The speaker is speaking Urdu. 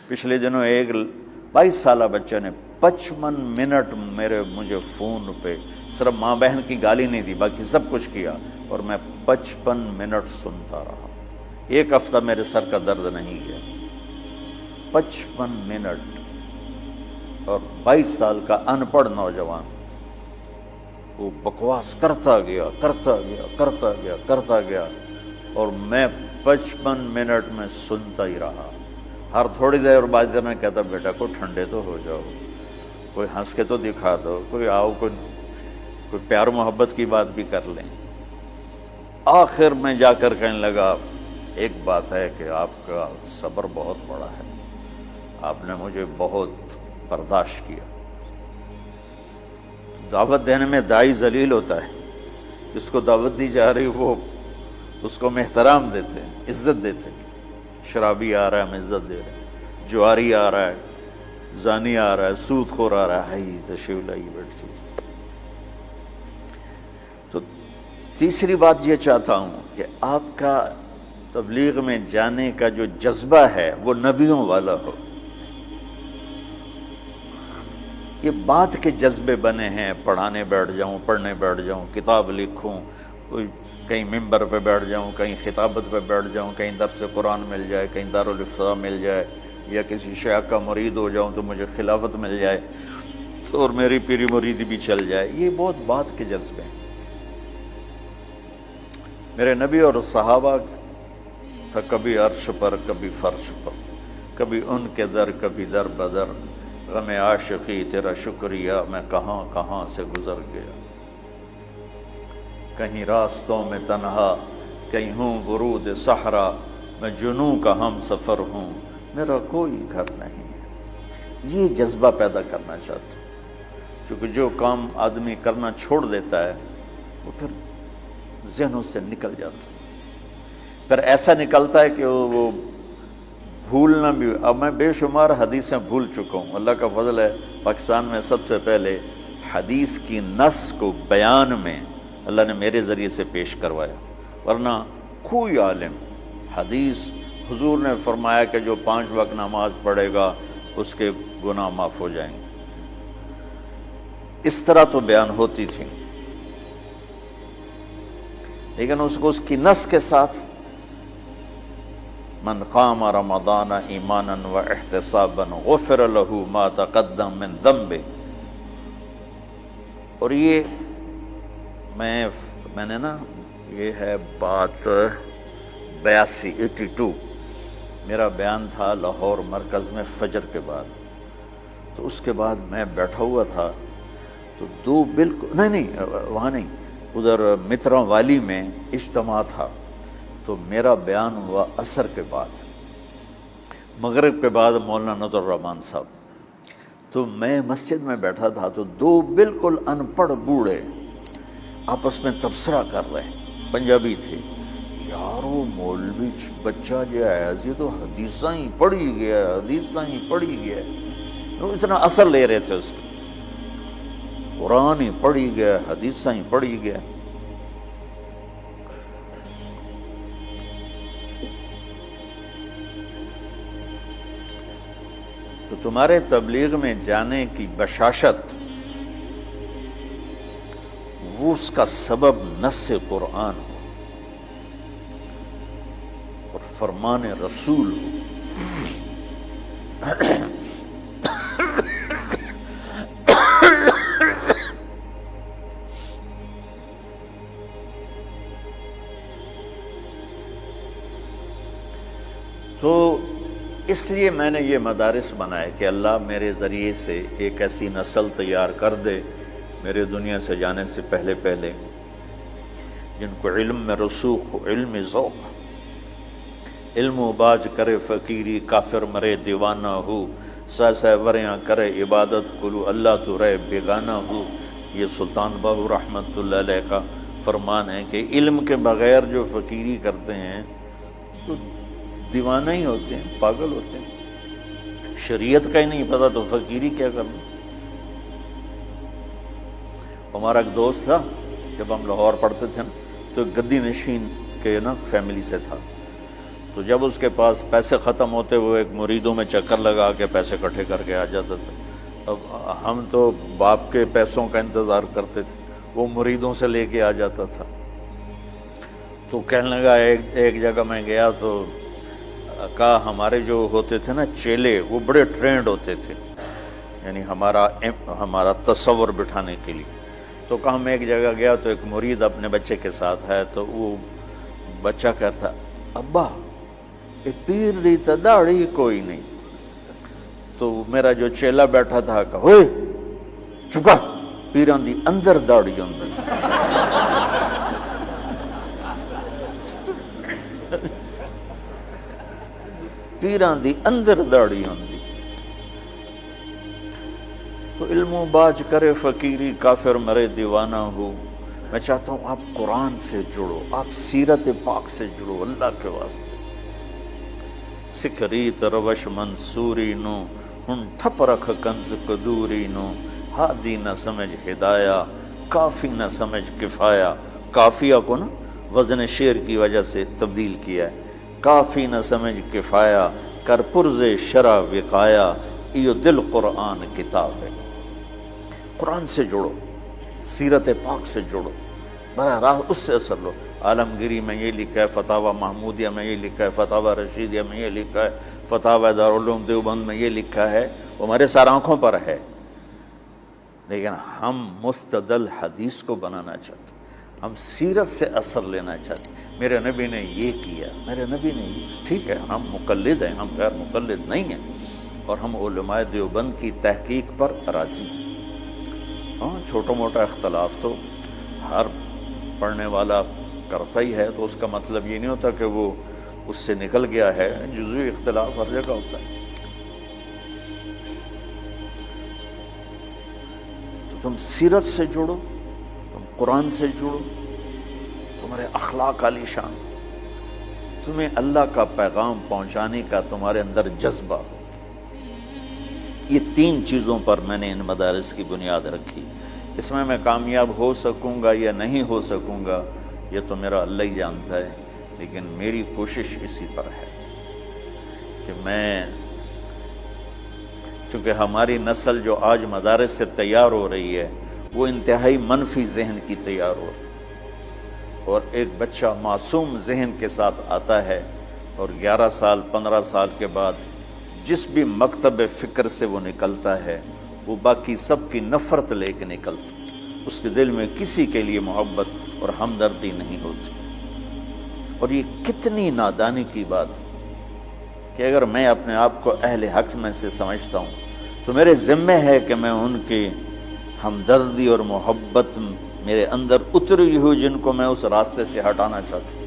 پچھلے دنوں ایک 22 سالہ بچہ نے 55 منٹ مجھے فون پہ صرف ماں بہن کی گالی نہیں دی، باقی سب کچھ کیا، اور میں 55 منٹ سنتا رہا۔ ایک ہفتہ میرے سر کا درد نہیں گیا۔ 55 منٹ، اور 22 سال کا ان پڑھ نوجوان وہ بکواس کرتا گیا، اور میں 55 منٹ میں سنتا ہی رہا۔ ہر تھوڑی دیر بعد میں کہتا بیٹا کو ٹھنڈے تو ہو جاؤ، کوئی ہنس کے تو دکھا دو، کوئی آؤ، کوئی پیار محبت کی بات بھی کر لیں۔ آخر میں جا کر کہنے لگا ایک بات ہے کہ آپ کا صبر بہت بڑا ہے، آپ نے مجھے بہت برداشت کیا۔ دعوت دینے میں داعی ذلیل ہوتا ہے، جس کو دعوت دی جا رہی وہ اس کو ہم احترام دیتے ہیں، عزت دیتے ہیں۔ شرابی آ رہا ہے ہم عزت دے رہے ہیں، جواری آ رہا ہے، زانی آ رہا ہے، سود خور آ رہا ہے، تشریف لائی بیٹھ جائیے۔ تو تیسری بات یہ چاہتا ہوں کہ آپ کا تبلیغ میں جانے کا جو جذبہ ہے وہ نبیوں والا ہو۔ یہ بات کے جذبے بنے ہیں، پڑھنے بیٹھ جاؤں، کتاب لکھوں، کوئی کہیں ممبر پہ بیٹھ جاؤں، کہیں خطابت پہ بیٹھ جاؤں، کہیں درس قرآن مل جائے، کہیں دارالافتاء مل جائے، یا کسی شیخ کا مرید ہو جاؤں تو مجھے خلافت مل جائے اور میری پیری مریدی بھی چل جائے۔ یہ بہت بات کے جذبے ہیں۔ میرے نبی اور صحابہ تھا کبھی عرش پر، کبھی فرش پر، کبھی ان کے در، کبھی در بدر، غم عاشقی تیرا شکریہ میں کہاں کہاں سے گزر گیا۔ کہیں راستوں میں تنہا، کہیں ہوں ورود صحرا، میں جنوں کا ہم سفر ہوں، میرا کوئی گھر نہیں ہے۔ یہ جذبہ پیدا کرنا چاہتا ہوں، کیونکہ جو کام آدمی کرنا چھوڑ دیتا ہے وہ پھر ذہنوں سے نکل جاتا ہے، پھر ایسا نکلتا ہے کہ وہ بھولنا بھی۔ اب میں بے شمار حدیثیں بھول چکا ہوں، اللہ کا فضل ہے پاکستان میں سب سے پہلے حدیث کی نص کو بیان میں اللہ نے میرے ذریعے سے پیش کروایا، ورنہ کوئی عالم حدیث حضور نے فرمایا کہ جو 5 وقت نماز پڑھے گا اس کے گناہ معاف ہو جائیں گے، اس طرح تو بیان ہوتی تھی، لیکن اس کو اس کی نص کے ساتھ من قام رمضان ایمانا و احتسابا غفر له ما تقدم من ذنبه۔ اور یہ میں نے نا، یہ ہے بات 82 میرا بیان تھا لاہور مرکز میں فجر کے بعد، تو اس کے بعد میں بیٹھا ہوا تھا تو دو بالکل نہیں وہاں نہیں، ادھر مترا والی میں اجتماع تھا، تو میرا بیان ہوا عصر کے بعد، مغرب کے بعد مولانا نظر الرحمان صاحب، تو میں مسجد میں بیٹھا تھا تو دو بالکل ان پڑھ بوڑھے آپس میں تبصرہ کر رہے ہیں، پنجابی تھے، یار وہ مولوی بچہ جو ہے یہ تو حدیثاں ہی پڑھی گیا، وہ اتنا اثر لے رہے تھے اس کی، قرآن ہی پڑھی گیا، حدیثاں ہی پڑھی گیا۔ تو تمہارے تبلیغ میں جانے کی بشاشت، وہ اس کا سبب نص قرآن ہو اور فرمان رسول ہو۔ تو اس لیے میں نے یہ مدارس بنائے کہ اللہ میرے ذریعے سے ایک ایسی نسل تیار کر دے میرے دنیا سے جانے سے پہلے جن کو علم میں رسوخ ہو، علم ذوق، علم و باج کرے فقیری، کافر مرے دیوانہ ہو، سہ وریاں کرے عبادت کلو اللہ تو رہے بیگانہ ہو۔ یہ سلطان باہو رحمۃ اللہ علیہ کا فرمان ہے کہ علم کے بغیر جو فقیری کرتے ہیں تو دیوانہ ہی ہوتے ہیں، پاگل ہوتے ہیں، شریعت کا ہی نہیں پتہ تو فقیری کیا کرنا۔ ہمارا ایک دوست تھا، جب ہم لاہور پڑھتے تھے تو گدی نشین کے نا فیملی سے تھا، تو جب اس کے پاس پیسے ختم ہوتے وہ ایک مریدوں میں چکر لگا کے پیسے اکٹھے کر کے آ جاتا تھا۔ اب ہم تو باپ کے پیسوں کا انتظار کرتے تھے، وہ مریدوں سے لے کے آ جاتا تھا۔ تو کہنے لگا ایک جگہ میں گیا تو کہا ہمارے جو ہوتے تھے نا چیلے، وہ بڑے ٹرینڈ ہوتے تھے، یعنی ہمارا تصور بٹھانے کے لیے۔ تو کہا میں ایک جگہ گیا تو ایک مرید اپنے بچے کے ساتھ ہے، تو وہ بچہ کہتا ابا یہ پیر دی تا داڑھی کوئی نہیں۔ تو میرا جو چیلا بیٹھا تھا کہا ہوئے چکا، پیران دی اندر داڑھی اندر۔ پیران دی اندر داڑھی اندر۔ تو علم و باج کرے فقیری، کافر مرے دیوانہ ہو۔ میں چاہتا ہوں آپ قرآن سے جڑو، آپ سیرت پاک سے جڑو اللہ کے واسطے۔ سکھ ریت روش منصوری نو، ہن ٹھپ رکھ کنز قدوری نو۔ ہادی نہ سمجھ ہدایہ، کافی نہ سمجھ کفایہ۔ کافیہ کو نا وزن شعر کی وجہ سے تبدیل کیا ہے۔ کافی نہ سمجھ کفایہ، کر پرز شرع وقایا۔ ایو دل قرآن کتاب ہے۔ قرآن سے جڑو، سیرت پاک سے جڑو، براہ راست اس سے اثر لو۔ عالمگیری میں یہ لکھا ہے، فتاوی محمودیہ میں یہ لکھا ہے، فتاوی رشیدیہ میں یہ لکھا ہے، فتاوی دارالعلوم دیوبند میں یہ لکھا ہے، وہ ہمارے سارے آنکھوں پر ہے، لیکن ہم مستدل حدیث کو بنانا چاہتے ہیں، ہم سیرت سے اثر لینا چاہتے ہیں۔ میرے نبی نے یہ کیا، میرے نبی نے یہ، ٹھیک ہے ہم مقلد ہیں، ہم غیر مقلد نہیں ہیں، اور ہم علماء دیوبند کی تحقیق پر راضی ہیں۔ ہاں چھوٹا موٹا اختلاف تو ہر پڑھنے والا کرتا ہی ہے، تو اس کا مطلب یہ نہیں ہوتا کہ وہ اس سے نکل گیا ہے، جزوی اختلاف ہر جگہ ہوتا ہے۔ تو تم سیرت سے جڑو، تم قرآن سے جڑو، تمہارے اخلاق عالی شان، تمہیں اللہ کا پیغام پہنچانے کا تمہارے اندر جذبہ ہو۔ یہ تین چیزوں پر میں نے ان مدارس کی بنیاد رکھی۔ اس میں کامیاب ہو سکوں گا یا نہیں ہو سکوں گا یہ تو میرا اللہ ہی جانتا ہے، لیکن میری کوشش اسی پر ہے کہ میں، چونکہ ہماری نسل جو آج مدارس سے تیار ہو رہی ہے وہ انتہائی منفی ذہن کی تیار ہو رہی ہے، اور ایک بچہ معصوم ذہن کے ساتھ آتا ہے اور 11 سال 15 سال کے بعد جس بھی مکتب فکر سے وہ نکلتا ہے وہ باقی سب کی نفرت لے کے نکلتا، اس کے دل میں کسی کے لیے محبت اور ہمدردی نہیں ہوتی۔ اور یہ کتنی نادانی کی بات کہ اگر میں اپنے آپ کو اہل حق میں سے سمجھتا ہوں تو میرے ذمہ ہے کہ میں ان کی ہمدردی اور محبت میرے اندر اتری ہوئی جن کو میں اس راستے سے ہٹانا چاہتا ہوں،